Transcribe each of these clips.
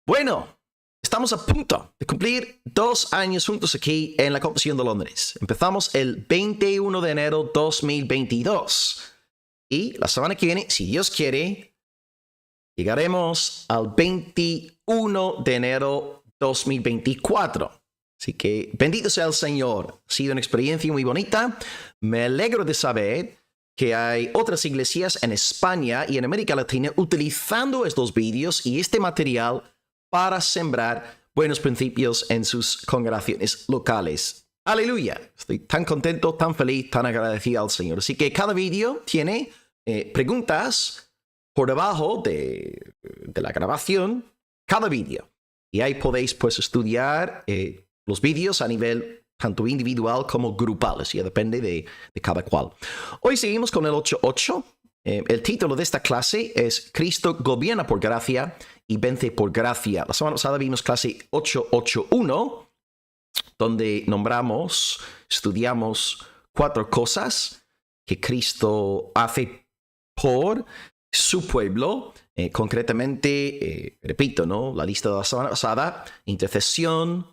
Bueno, estamos a punto de cumplir 2 años juntos aquí en la Confesión de Londres. Empezamos el 21 de enero 2022. Y la semana que viene, si Dios quiere, llegaremos al 21 de enero 2024. Así que bendito sea el Señor. Ha sido una experiencia muy bonita. Me alegro de saber que hay otras iglesias en España y en América Latina utilizando estos vídeos y este material para sembrar buenos principios en sus congregaciones locales. ¡Aleluya! Estoy tan contento, tan feliz, tan agradecido al Señor. Así que cada vídeo tiene preguntas por debajo de la grabación, cada vídeo. Y ahí podéis pues estudiar los vídeos a nivel tanto individual como grupal. Eso ya depende de cada cual. Hoy seguimos con el 8.8. El título de esta clase es Cristo gobierna por gracia y vence por gracia. La semana pasada vimos clase 8.8.1, donde estudiamos 4 cosas que Cristo hace por su pueblo. Concretamente, repito, ¿no? La lista de la semana pasada: intercesión,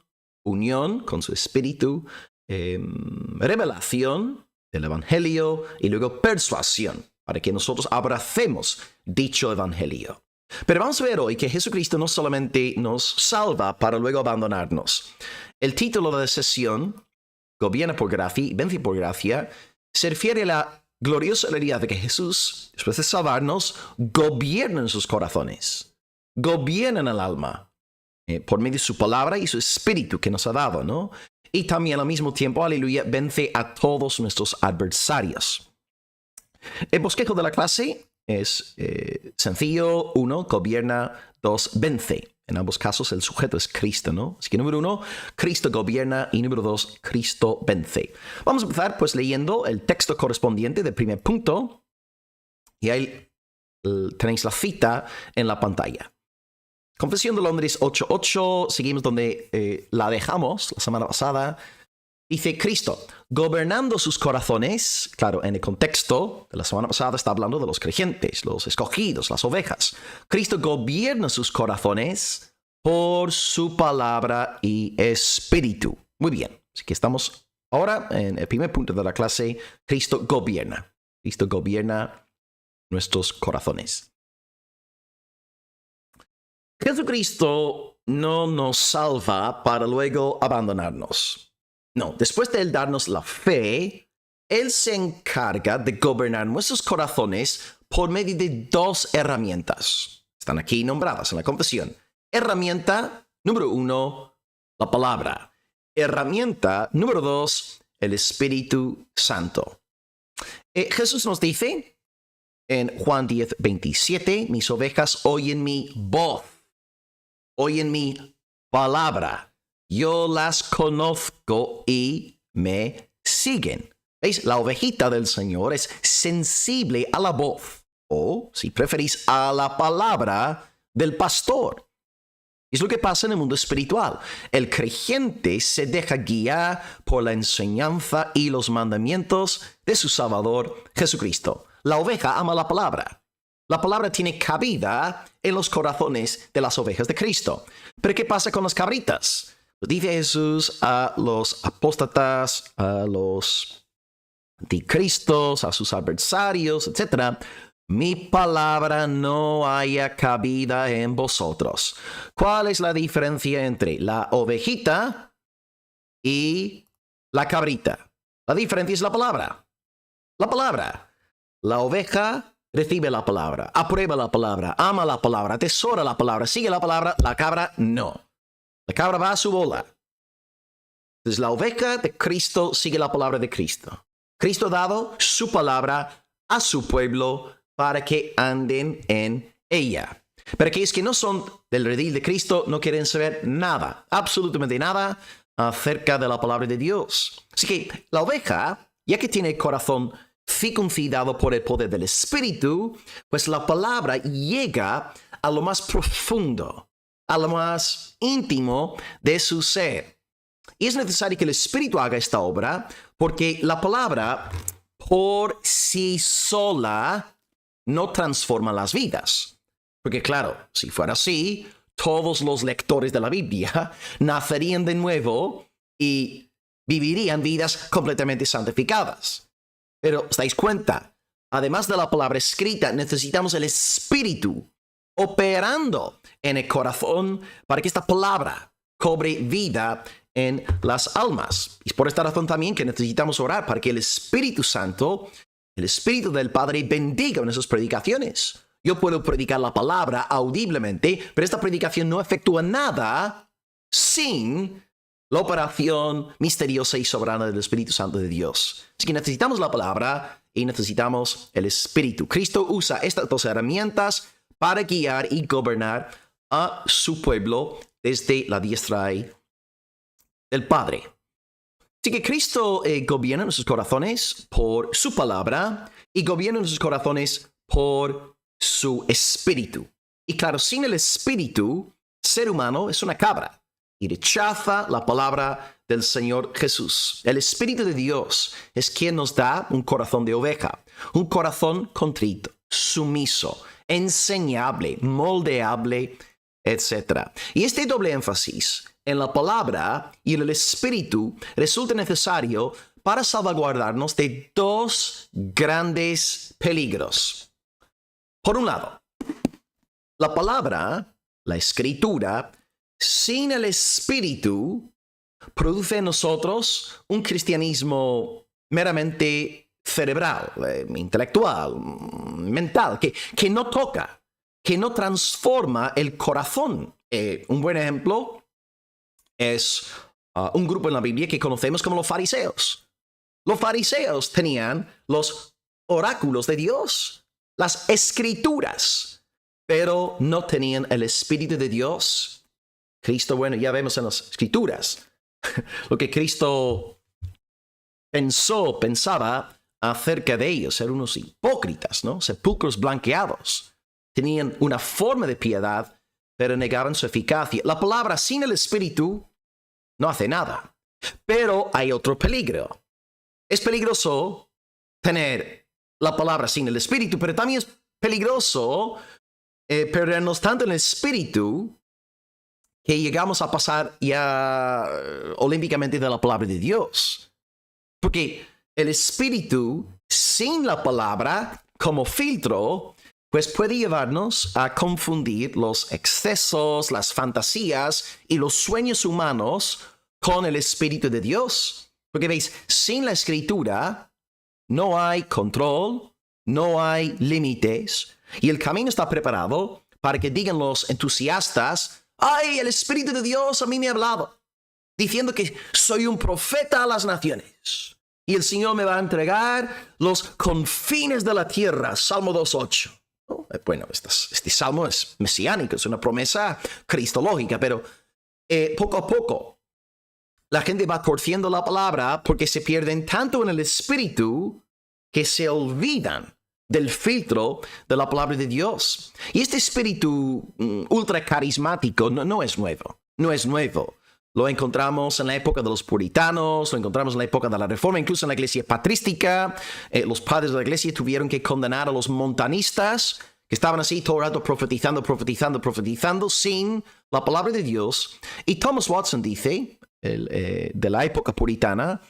unión con su espíritu, revelación del evangelio y luego persuasión, para que nosotros abracemos dicho evangelio. Pero vamos a ver hoy que Jesucristo no solamente nos salva para luego abandonarnos. El título de la sesión, Gobierna por gracia y vence por gracia, se refiere a la gloriosa realidad de que Jesús, después de salvarnos, gobierna en sus corazones, gobierna en el alma, por medio de su palabra y su espíritu que nos ha dado, ¿no? Y también al mismo tiempo, aleluya, vence a todos nuestros adversarios. El bosquejo de la clase es sencillo. 1, gobierna. 2, vence. En ambos casos el sujeto es Cristo, ¿no? Así que número 1, Cristo gobierna, y número 2, Cristo vence. Vamos a empezar pues leyendo el texto correspondiente del primer punto, y ahí tenéis la cita en la pantalla. Confesión de Londres 8.8, seguimos donde la dejamos la semana pasada. Dice: Cristo, gobernando sus corazones. Claro, en el contexto de la semana pasada está hablando de los creyentes, los escogidos, las ovejas. Cristo gobierna sus corazones por su palabra y espíritu. Muy bien, así que estamos ahora en el primer punto de la clase. Cristo gobierna. Cristo gobierna nuestros corazones. Jesucristo no nos salva para luego abandonarnos. No, después de Él darnos la fe, Él se encarga de gobernar nuestros corazones por medio de 2 herramientas. Están aquí nombradas en la confesión. Herramienta número 1, la palabra. Herramienta número 2, el Espíritu Santo. Jesús nos dice en Juan 10:27, mis ovejas oyen mi voz, oyen mi palabra. Yo las conozco y me siguen. ¿Veis? La ovejita del Señor es sensible a la voz, o, si preferís, a la palabra del pastor. Es lo que pasa en el mundo espiritual. El creyente se deja guiar por la enseñanza y los mandamientos de su Salvador Jesucristo. La oveja ama la palabra. La palabra tiene cabida en los corazones de las ovejas de Cristo. Pero ¿qué pasa con las cabritas? Dice Jesús a los apóstatas, a los anticristos, a sus adversarios, etc. Mi palabra no haya cabida en vosotros. ¿Cuál es la diferencia entre la ovejita y la cabrita? La diferencia es la palabra. La palabra. La oveja recibe la palabra, aprueba la palabra, ama la palabra, atesora la palabra, sigue la palabra. La cabra no. La cabra va a su bola. Entonces la oveja de Cristo sigue la palabra de Cristo. Cristo ha dado su palabra a su pueblo para que anden en ella. Pero aquellos que no son del redil de Cristo no quieren saber nada, absolutamente nada, acerca de la palabra de Dios. Así que la oveja, ya que tiene el corazón circuncidado por el poder del Espíritu, pues la palabra llega a lo más profundo, a lo más íntimo de su ser. Y es necesario que el Espíritu haga esta obra, porque la palabra por sí sola no transforma las vidas. Porque claro, si fuera así, todos los lectores de la Biblia nacerían de nuevo y vivirían vidas completamente santificadas. Pero, ¿os dais cuenta? Además de la palabra escrita, necesitamos el Espíritu operando en el corazón para que esta palabra cobre vida en las almas. Y por esta razón también que necesitamos orar para que el Espíritu Santo, el Espíritu del Padre, bendiga nuestras predicaciones. Yo puedo predicar la palabra audiblemente, pero esta predicación no efectúa nada sin la operación misteriosa y soberana del Espíritu Santo de Dios. Así que necesitamos la palabra y necesitamos el Espíritu. Cristo usa estas dos herramientas para guiar y gobernar a su pueblo desde la diestra del Padre. Así que Cristo gobierna nuestros corazones por su palabra y gobierna nuestros corazones por su Espíritu. Y claro, sin el Espíritu, ser humano es una cabra y rechaza la palabra del Señor Jesús. El Espíritu de Dios es quien nos da un corazón de oveja, un corazón contrito, sumiso, enseñable, moldeable, etc. Y este doble énfasis en la palabra y en el Espíritu resulta necesario para salvaguardarnos de dos grandes peligros. Por un lado, la palabra, la Escritura, sin el Espíritu, produce en nosotros un cristianismo meramente cerebral, intelectual, mental, que no toca, que no transforma el corazón. Un buen ejemplo es un grupo en la Biblia que conocemos como los fariseos. Los fariseos tenían los oráculos de Dios, las escrituras, pero no tenían el Espíritu de Dios. Cristo, bueno, ya vemos en las escrituras lo que Cristo pensaba acerca de ellos. Eran unos hipócritas, ¿no? Sepulcros blanqueados. Tenían una forma de piedad, pero negaban su eficacia. La palabra sin el Espíritu no hace nada. Pero hay otro peligro. Es peligroso tener la palabra sin el Espíritu, pero también es peligroso perdernos tanto en el Espíritu que llegamos a pasar ya olímpicamente de la palabra de Dios. Porque el Espíritu sin la palabra como filtro, pues puede llevarnos a confundir los excesos, las fantasías y los sueños humanos con el Espíritu de Dios. Porque veis, sin la Escritura no hay control, no hay límites, y el camino está preparado para que digan los entusiastas: ¡ay, el Espíritu de Dios a mí me ha hablado! Diciendo que soy un profeta a las naciones. Y el Señor me va a entregar los confines de la tierra. Salmo 2:8. Bueno, este salmo es mesiánico, es una promesa cristológica, pero poco a poco la gente va torciendo la palabra porque se pierden tanto en el Espíritu que se olvidan del filtro de la palabra de Dios. Y este espíritu ultra carismático no es nuevo. No es nuevo. Lo encontramos en la época de los puritanos, lo encontramos en la época de la Reforma, incluso en la iglesia patrística. Los padres de la iglesia tuvieron que condenar a los montanistas, que estaban así todo el rato profetizando sin la palabra de Dios. Y Thomas Watson dice, de la época puritana,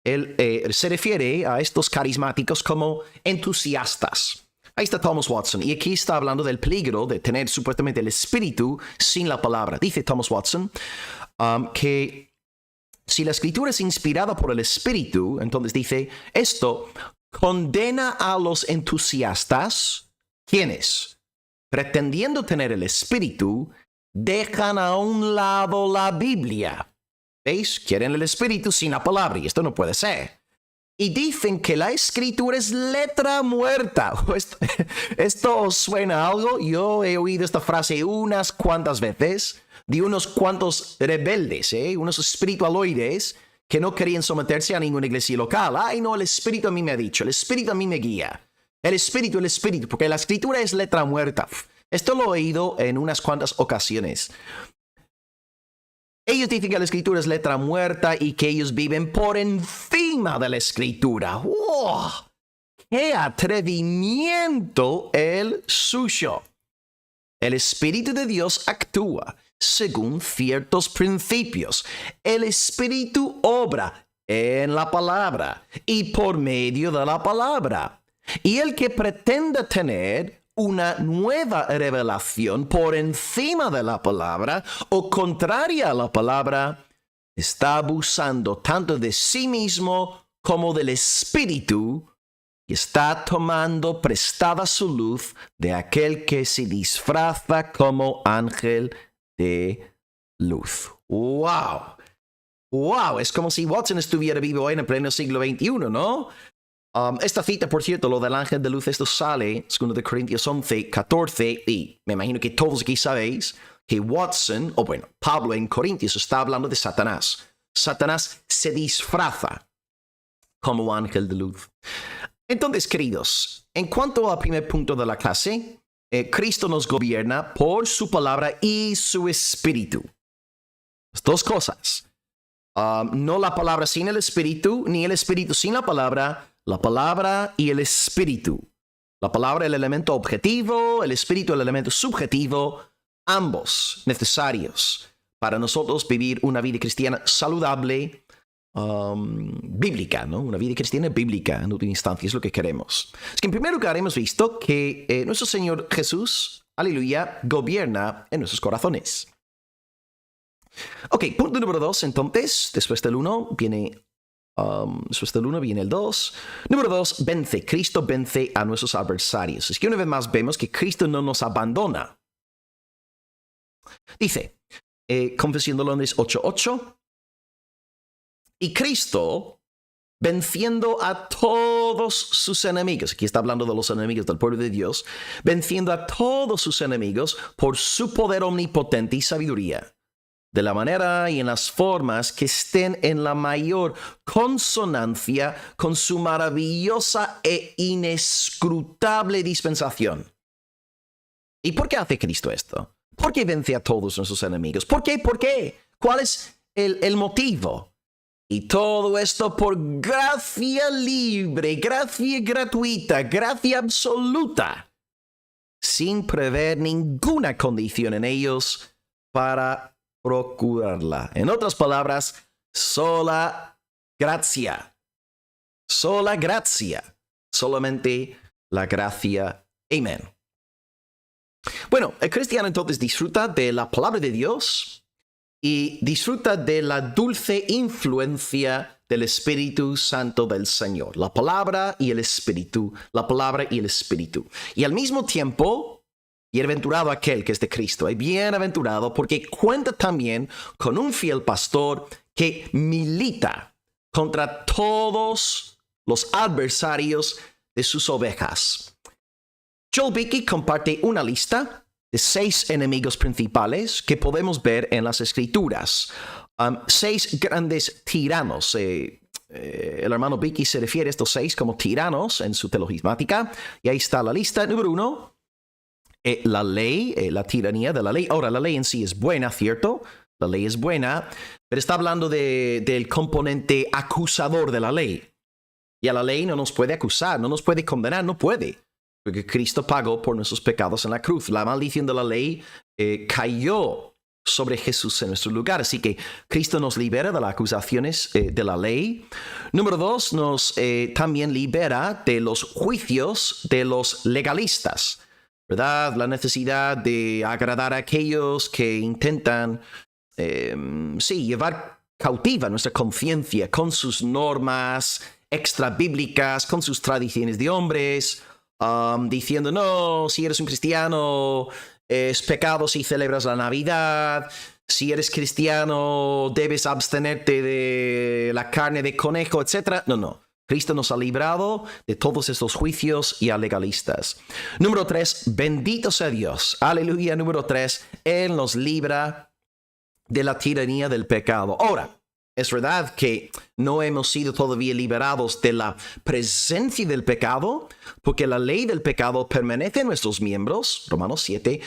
él se refiere a estos carismáticos como entusiastas. Ahí está Thomas Watson. Y aquí está hablando del peligro de tener supuestamente el espíritu sin la palabra. Dice Thomas Watson que si la escritura es inspirada por el espíritu, entonces dice, esto condena a los entusiastas, quienes, pretendiendo tener el espíritu, dejan a un lado la Biblia. ¿Veis? Quieren el espíritu sin la palabra, y esto no puede ser. Y dicen que la escritura es letra muerta. ¿Esto os suena a algo? Yo he oído esta frase unas cuantas veces de unos cuantos rebeldes, unos espiritualoides que no querían someterse a ninguna iglesia local. Ay, no, el espíritu a mí me ha dicho, el espíritu a mí me guía. El espíritu, porque la escritura es letra muerta. Esto lo he oído en unas cuantas ocasiones. Ellos dicen que la escritura es letra muerta y que ellos viven por encima de la escritura. ¡Wow! ¡Qué atrevimiento el suyo! El Espíritu de Dios actúa según ciertos principios. El Espíritu obra en la palabra y por medio de la palabra. Y el que pretenda tener una nueva revelación por encima de la palabra o contraria a la palabra, está abusando tanto de sí mismo como del Espíritu y está tomando prestada su luz de aquel que se disfraza como ángel de luz. ¡Wow! ¡Wow! Es como si Watson estuviera vivo hoy en el pleno siglo XXI, ¿no? Esta cita, por cierto, lo del ángel de luz, esto sale, 2 de Corintios 11, 14, y me imagino que todos aquí sabéis que Watson, o bueno, Pablo en Corintios está hablando de Satanás. Satanás se disfraza como ángel de luz. Entonces, queridos, en cuanto al primer punto de la clase, Cristo nos gobierna por su palabra y su espíritu. Las dos cosas. No la palabra sin el espíritu, ni el espíritu sin la palabra y el espíritu. La palabra el elemento objetivo, el espíritu el elemento subjetivo, ambos necesarios para nosotros vivir una vida cristiana saludable, bíblica, ¿no? Una vida cristiana bíblica, en última instancia, es lo que queremos. Es que en primer lugar hemos visto que nuestro Señor Jesús, aleluya, gobierna en nuestros corazones. Ok, punto número 2, entonces, después del 1 viene el 2. Número 2, vence. Cristo vence a nuestros adversarios. Es que una vez más vemos que Cristo no nos abandona. Dice, Confesión de Londres 8:8, y Cristo, venciendo a todos sus enemigos, aquí está hablando de los enemigos del pueblo de Dios, venciendo a todos sus enemigos por su poder omnipotente y sabiduría, de la manera y en las formas que estén en la mayor consonancia con su maravillosa e inescrutable dispensación. ¿Y por qué hace Cristo esto? ¿Por qué vence a todos nuestros enemigos? ¿Por qué? ¿Por qué? ¿Cuál es el motivo? Y todo esto por gracia libre, gracia gratuita, gracia absoluta, sin prever ninguna condición en ellos para procurarla. En otras palabras, sola gracia. Sola gracia. Solamente la gracia. Amén. Bueno, el cristiano entonces disfruta de la palabra de Dios y disfruta de la dulce influencia del Espíritu Santo del Señor. La palabra y el Espíritu. La palabra y el Espíritu. Y al mismo tiempo, bienaventurado aquel que es de Cristo. Bienaventurado porque cuenta también con un fiel pastor que milita contra todos los adversarios de sus ovejas. Joel Beeke comparte una lista de 6 enemigos principales que podemos ver en las Escrituras. 6 grandes tiranos. El hermano Beeke se refiere a estos 6 como tiranos en su teologismática. Y ahí está la lista. Número 1, la ley, la tiranía de la ley. Ahora, la ley en sí es buena, ¿cierto? La ley es buena, pero está hablando del componente acusador de la ley. Y a la ley no nos puede acusar, no nos puede condenar, no puede. Porque Cristo pagó por nuestros pecados en la cruz. La maldición de la ley cayó sobre Jesús en nuestro lugar. Así que Cristo nos libera de las acusaciones de la ley. Número 2, nos también libera de los juicios de los legalistas, ¿verdad? La necesidad de agradar a aquellos que intentan, llevar cautiva nuestra conciencia con sus normas extra bíblicas, con sus tradiciones de hombres, diciendo, no, si eres un cristiano, es pecado si celebras la Navidad. Si eres cristiano, debes abstenerte de la carne de conejo, etc. No. Cristo nos ha librado de todos estos juicios y a legalistas. Número 3, bendito sea Dios. Aleluya. Número 3, Él nos libra de la tiranía del pecado. Ahora, es verdad que no hemos sido todavía liberados de la presencia del pecado, porque la ley del pecado permanece en nuestros miembros, Romanos 7,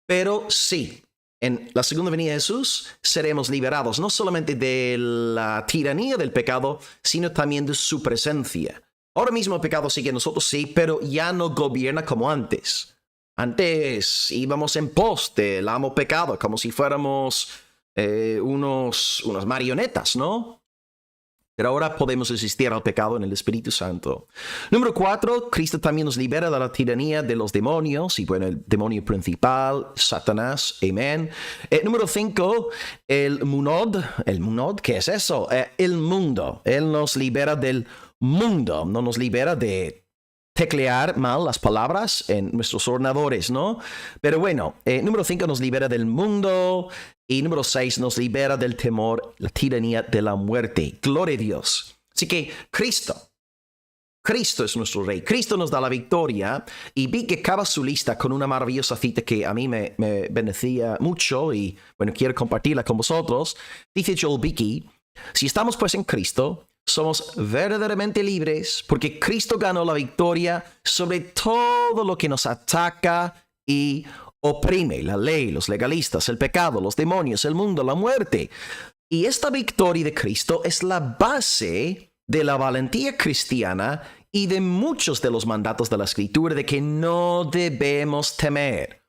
pero sí, en la segunda venida de Jesús seremos liberados no solamente de la tiranía del pecado, sino también de su presencia. Ahora mismo el pecado sigue en nosotros, sí, pero ya no gobierna como antes. Antes íbamos en pos del amo pecado, como si fuéramos unas marionetas, ¿no? Pero ahora podemos resistir al pecado en el Espíritu Santo. Número 4, Cristo también nos libera de la tiranía de los demonios. Y bueno, el demonio principal, Satanás. Amén. Número 5, el munod. ¿El munod? ¿Qué es eso? El mundo. Él nos libera del mundo. No nos libera de teclear mal las palabras en nuestros ordenadores, ¿no? Pero bueno, número 5 nos libera del mundo. Y número 6 nos libera del temor, la tiranía de la muerte. Gloria a Dios. Así que Cristo es nuestro Rey. Cristo nos da la victoria. Y vi que acaba su lista con una maravillosa cita que a mí me bendecía mucho. Y bueno, quiero compartirla con vosotros. Dice Joel Beeke, si estamos pues en Cristo, somos verdaderamente libres porque Cristo ganó la victoria sobre todo lo que nos ataca y oprime: la ley, los legalistas, el pecado, los demonios, el mundo, la muerte. Y esta victoria de Cristo es la base de la valentía cristiana y de muchos de los mandatos de la Escritura de que no debemos temer.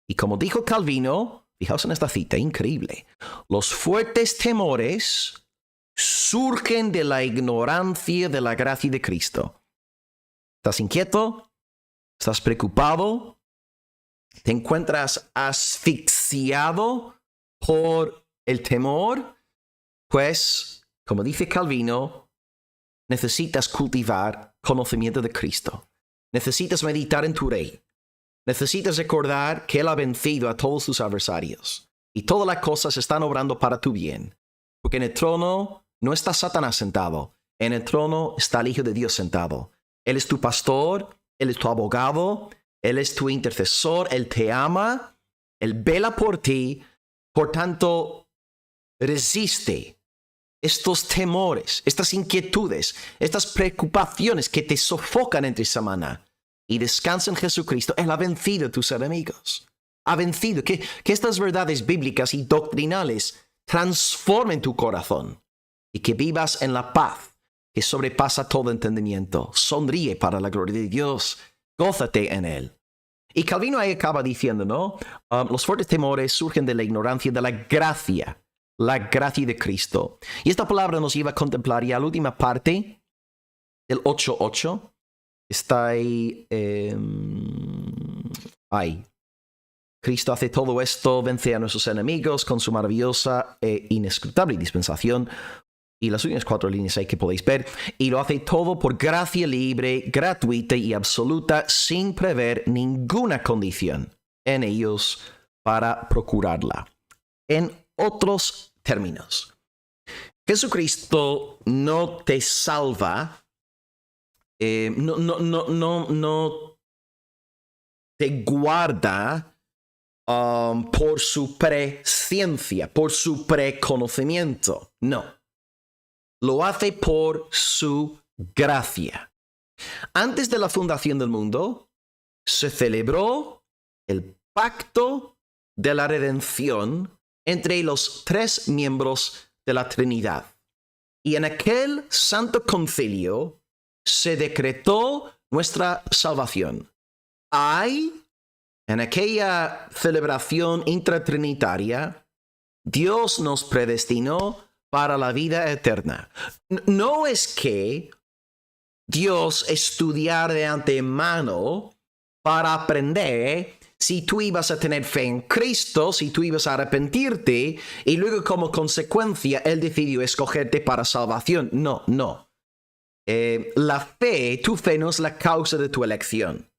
Y como dijo Calvino, fijaos en esta cita increíble: los fuertes temores surgen de la ignorancia de la gracia de Cristo. ¿Estás inquieto? ¿Estás preocupado? ¿Te encuentras asfixiado por el temor? Pues, como dice Calvino, necesitas cultivar conocimiento de Cristo. Necesitas meditar en tu Rey. Necesitas recordar que Él ha vencido a todos sus adversarios. Y todas las cosas están obrando para tu bien. Porque en el trono no está Satanás sentado. En el trono está el Hijo de Dios sentado. Él es tu pastor. Él es tu abogado. Él es tu intercesor, Él te ama, Él vela por ti. Por tanto, resiste estos temores, estas inquietudes, estas preocupaciones que te sofocan entre semana. Y descansa en Jesucristo. Él ha vencido a tus enemigos. Ha vencido. Que estas verdades bíblicas y doctrinales transformen tu corazón. Y que vivas en la paz que sobrepasa todo entendimiento. Sonríe para la gloria de Dios. Gózate en Él. Y Calvino ahí acaba diciendo, ¿no? Los fuertes temores surgen de la ignorancia de la gracia de Cristo. Y esta palabra nos lleva a contemplar ya la última parte del 8:8. Está ahí. Ahí. Cristo hace todo esto, vence a nuestros enemigos con su maravillosa e inescrutable dispensación. Y las últimas 4 líneas ahí que podéis ver. Y lo hace todo por gracia libre, gratuita y absoluta, sin prever ninguna condición en ellos para procurarla. En otros términos, Jesucristo no te salva, no te guarda por su presciencia, por su preconocimiento. No. Lo hace por su gracia. Antes de la fundación del mundo, se celebró el pacto de la redención entre los 3 miembros de la Trinidad. Y en aquel santo concilio se decretó nuestra salvación. En aquella celebración intratrinitaria, Dios nos predestinó para la vida eterna. No es que Dios estudiara de antemano para aprender si tú ibas a tener fe en Cristo, si tú ibas a arrepentirte, y luego como consecuencia Él decidió escogerte para salvación. No. Tu fe no es la causa de tu elección.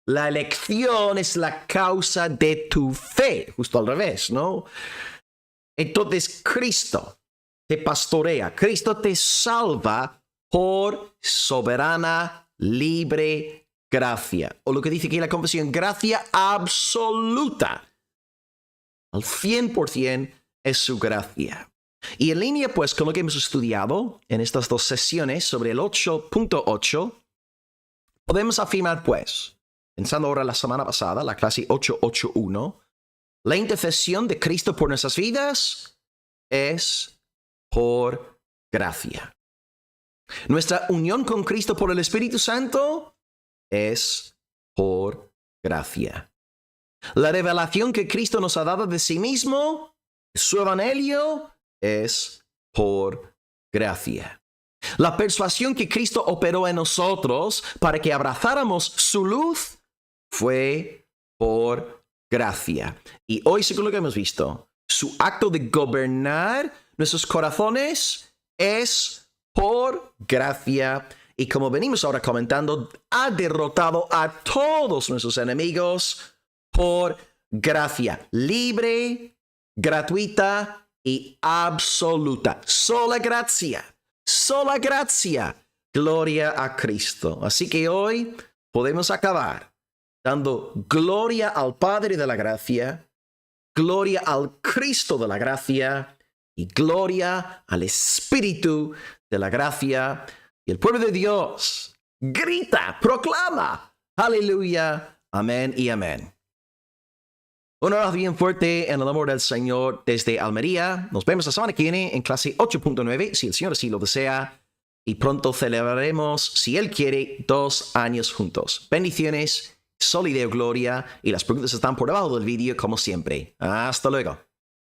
La elección es la causa de tu fe. Justo al revés, ¿no? Entonces Cristo te pastorea, Cristo te salva por soberana, libre gracia. O lo que dice aquí la confesión, gracia absoluta. Al 100% es su gracia. Y en línea pues con lo que hemos estudiado en estas 2 sesiones sobre el 8.8, podemos afirmar pues, pensando ahora la semana pasada, la clase 8.8.1, la intercesión de Cristo por nuestras vidas es por gracia. Nuestra unión con Cristo por el Espíritu Santo es por gracia. La revelación que Cristo nos ha dado de sí mismo, su evangelio, es por gracia. La persuasión que Cristo operó en nosotros para que abrazáramos su luz fue por gracia. Y hoy, según lo que hemos visto, su acto de gobernar nuestros corazones es por gracia. Y como venimos ahora comentando, ha derrotado a todos nuestros enemigos por gracia. Libre, gratuita y absoluta. Sola gracia. Sola gracia. Gloria a Cristo. Así que hoy podemos acabar dando gloria al Padre de la gracia, gloria al Cristo de la gracia y gloria al Espíritu de la gracia. Y el pueblo de Dios grita, proclama, aleluya, amén y amén. Un abrazo bien fuerte en el amor del Señor desde Almería. Nos vemos la semana que viene en clase 8.9, si el Señor así lo desea. Y pronto celebraremos, si Él quiere, 2 años juntos. Bendiciones, solideo, gloria. Y las preguntas están por debajo del vídeo como siempre. Hasta luego.